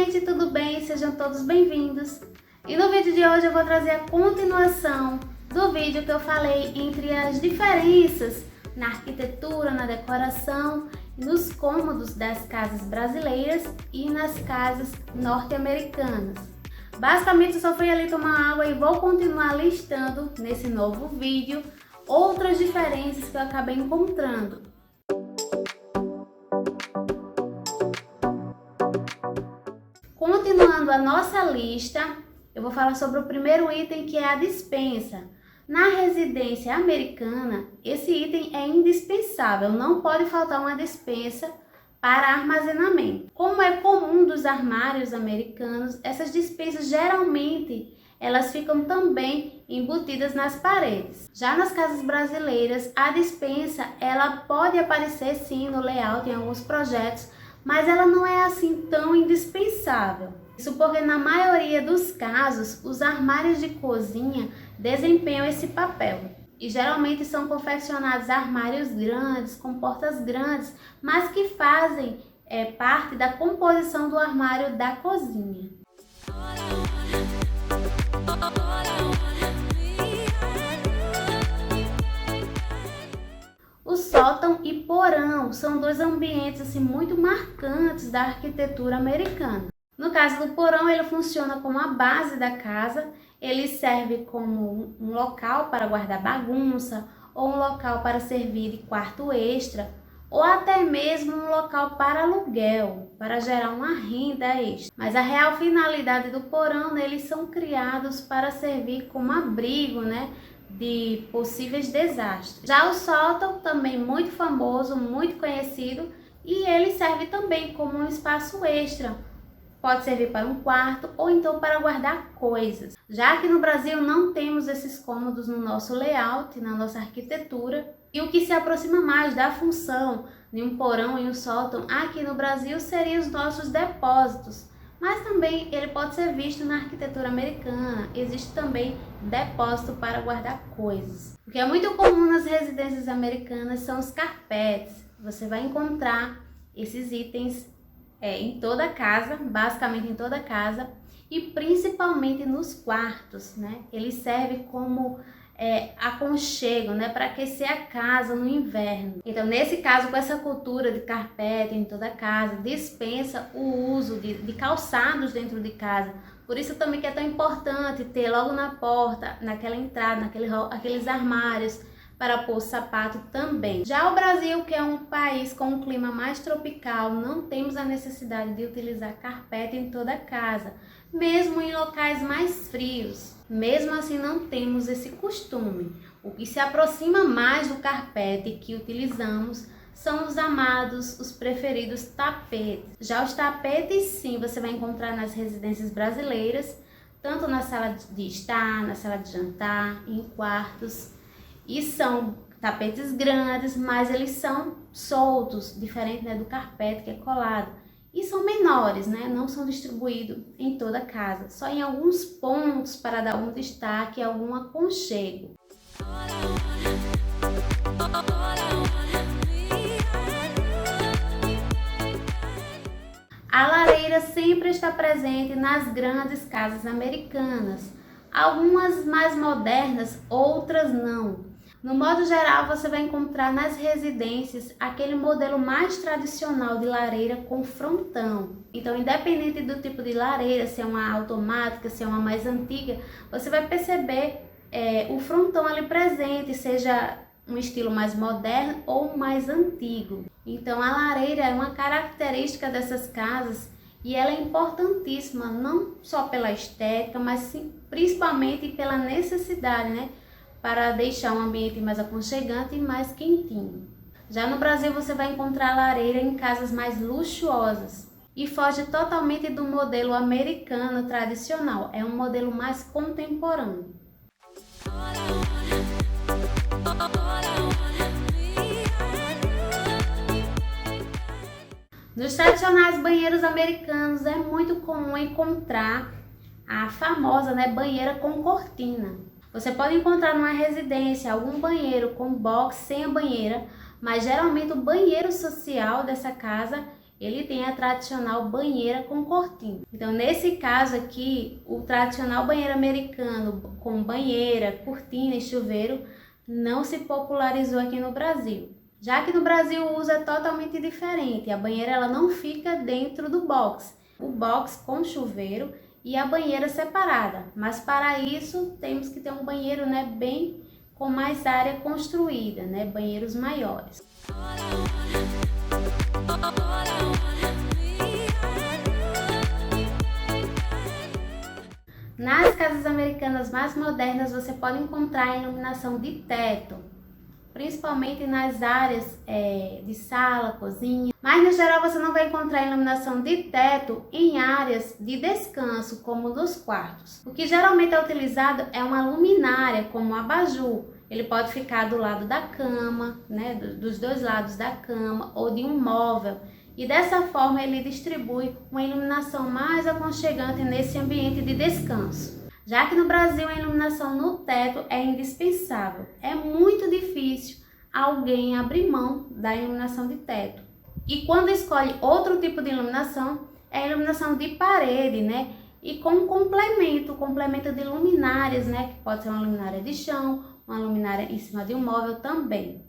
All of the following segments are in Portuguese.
gente, tudo bem? Sejam todos bem-vindos. E no vídeo de hoje eu vou trazer a continuação do vídeo que eu falei entre as diferenças na arquitetura, na decoração, nos cômodos das casas brasileiras e nas casas norte-americanas. Basicamente eu só fui ali tomar água e vou continuar listando nesse novo vídeo outras diferenças que eu acabei encontrando. Continuando a nossa lista, eu vou falar sobre o primeiro item, que é a despensa. Na residência americana, esse item é indispensável, não pode faltar uma despensa para armazenamento. Como é comum dos armários americanos, essas despensas geralmente elas ficam também embutidas nas paredes. Já nas casas brasileiras, a despensa ela pode aparecer sim no layout em alguns projetos, mas ela não é assim tão indispensável. Isso porque na maioria dos casos, os armários de cozinha desempenham esse papel. E geralmente são confeccionados armários grandes, com portas grandes, mas que fazem parte da composição do armário da cozinha. O sótão e porão são dois ambientes assim, muito marcantes da arquitetura americana. No caso do porão, ele funciona como a base da casa, ele serve como um local para guardar bagunça, ou um local para servir de quarto extra, ou até mesmo um local para aluguel, para gerar uma renda extra. Mas a real finalidade do porão, eles são criados para servir como abrigo, de possíveis desastres. Já o sótão, também muito famoso, muito conhecido, e ele serve também como um espaço extra. Pode servir para um quarto ou então para guardar coisas. Já que no Brasil não temos esses cômodos no nosso layout, na nossa arquitetura, e o que se aproxima mais da função de um porão e um sótão aqui no Brasil seriam os nossos depósitos. Mas também ele pode ser visto na arquitetura americana. Existe também depósito para guardar coisas. O que é muito comum nas residências americanas são os carpetes. Você vai encontrar esses itens em toda a casa, basicamente em toda a casa, e principalmente nos quartos, Ele serve como aconchego, para aquecer a casa no inverno. Então, nesse caso, com essa cultura de carpete em toda a casa, dispensa o uso de calçados dentro de casa. Por isso também que é tão importante ter logo na porta, naquela entrada, aqueles armários para pôr sapato também. Já o Brasil, que é um país com um clima mais tropical, não temos a necessidade de utilizar carpete em toda a casa, mesmo em locais mais frios. Mesmo assim, não temos esse costume. O que se aproxima mais do carpete que utilizamos são os amados, os preferidos tapetes. Já os tapetes, sim, você vai encontrar nas residências brasileiras, tanto na sala de estar, na sala de jantar, em quartos. E são tapetes grandes, mas eles são soltos, diferente do carpete que é colado. E são menores, não são distribuídos em toda a casa, só em alguns pontos para dar um destaque, algum aconchego. A lareira sempre está presente nas grandes casas americanas, algumas mais modernas, outras não. No modo geral, você vai encontrar nas residências aquele modelo mais tradicional de lareira com frontão. Então, independente do tipo de lareira, se é uma automática, se é uma mais antiga, você vai perceber o frontão ali presente, seja um estilo mais moderno ou mais antigo. Então, a lareira é uma característica dessas casas e ela é importantíssima, não só pela estética, mas sim, principalmente pela necessidade, para deixar um ambiente mais aconchegante e mais quentinho. Já no Brasil você vai encontrar lareira em casas mais luxuosas e foge totalmente do modelo americano tradicional, é um modelo mais contemporâneo. Nos tradicionais banheiros americanos é muito comum encontrar a famosa banheira com cortina. Você pode encontrar numa residência algum banheiro com box sem a banheira, mas geralmente o banheiro social dessa casa ele tem a tradicional banheira com cortina. Então, nesse caso aqui, o tradicional banheiro americano com banheira, cortina e chuveiro não se popularizou aqui no Brasil. Já que no Brasil o uso é totalmente diferente, a banheira ela não fica dentro do box, o box com chuveiro e a banheira separada. Mas para isso temos que ter um banheiro, bem com mais área construída, banheiros maiores. Nas casas americanas mais modernas você pode encontrar a iluminação de teto, principalmente nas áreas de sala, cozinha. Mas no geral você não vai encontrar a iluminação de teto em áreas de descanso, como nos quartos. O que geralmente é utilizado é uma luminária, como um abajur. Ele pode ficar do lado da cama, dos dois lados da cama ou de um móvel. E dessa forma ele distribui uma iluminação mais aconchegante nesse ambiente de descanso. Já que no Brasil a iluminação no teto é indispensável, é muito difícil alguém abrir mão da iluminação de teto. E quando escolhe outro tipo de iluminação, é a iluminação de parede, E com complemento de luminárias, que pode ser uma luminária de chão, uma luminária em cima de um móvel também.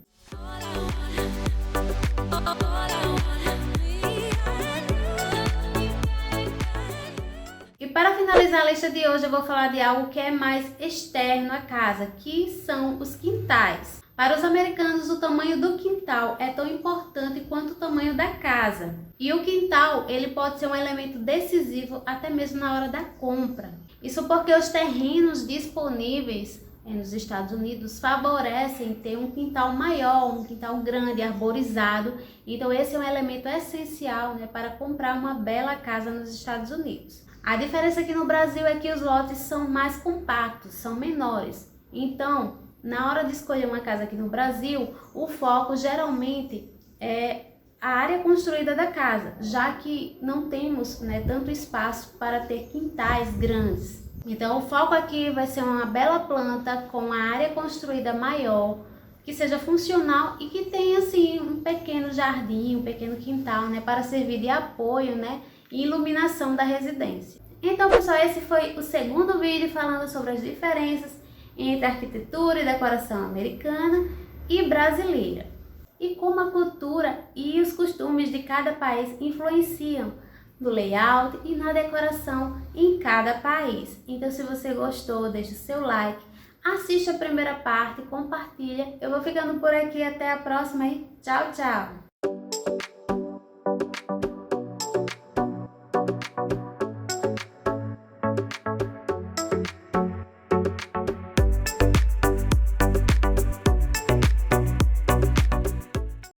E para finalizar a lista de hoje, eu vou falar de algo que é mais externo à casa, que são os quintais. Para os americanos, o tamanho do quintal é tão importante quanto o tamanho da casa. E o quintal, ele pode ser um elemento decisivo até mesmo na hora da compra. Isso porque os terrenos disponíveis nos Estados Unidos favorecem ter um quintal maior, um quintal grande, arborizado. Então esse é um elemento essencial, para comprar uma bela casa nos Estados Unidos. A diferença aqui no Brasil é que os lotes são mais compactos, são menores. Então, na hora de escolher uma casa aqui no Brasil, o foco geralmente é a área construída da casa, já que não temos tanto espaço para ter quintais grandes. Então o foco aqui vai ser uma bela planta com a área construída maior, que seja funcional e que tenha assim um pequeno jardim, um pequeno quintal, para servir de apoio, e iluminação da residência. Então pessoal, esse foi o segundo vídeo falando sobre as diferenças entre arquitetura e decoração americana e brasileira, e como a cultura e os costumes de cada país influenciam no layout e na decoração em cada país. Então se você gostou, deixa o seu like, assiste a primeira parte, compartilha. Eu vou ficando por aqui, até a próxima e tchau, tchau!